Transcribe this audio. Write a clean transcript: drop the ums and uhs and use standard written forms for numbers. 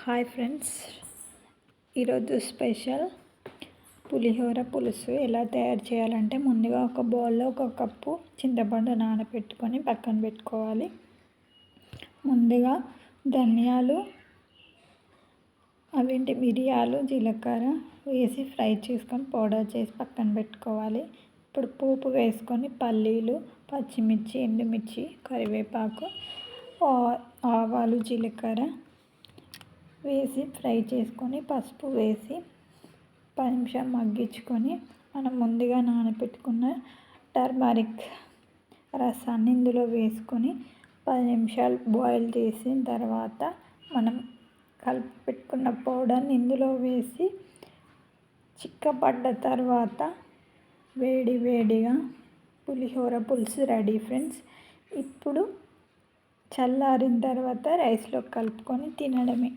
Hi friends, ఈరోజు special పులిహోర పులుసు ఎలా తయారు చేయాలంటే ముందుగా ఒక బౌల్లో ఒక కప్పు చింతపండు నానబెట్టుకొని పక్కన పెట్టుకోవాలి. ముందుగా ధనియాలు, మిరియాలు, జీలకర్ర వేసి ఫ్రై చేసుకొని పౌడర్ చేసి పక్కన పెట్టుకోవాలి. ఇప్పుడు పోపు వేసుకొని పల్లీలు, పచ్చిమిర్చి, ఎండుమిర్చి, కరివేపాకు, ఆవాలు, జీలకర్ర వేసి ఫ్రై చేసుకొని పసుపు వేసి 10 నిమిషాలు మగ్గించుకొని మనం ముందుగా నానబెట్టుకున్న టర్మరిక్ రసాన్ని ఇందులో వేసుకొని 10 నిమిషాలు బాయిల్ చేసిన తర్వాత మనం కలిపి పెట్టుకున్న పౌడర్ని ఇందులో వేసి చిక్కపడ్డ తర్వాత వేడిగా పులిహోర పులుసు రెడీ ఫ్రెండ్స్. ఇప్పుడు చల్లారిన తర్వాత రైస్లో కలుపుకొని తినడమే.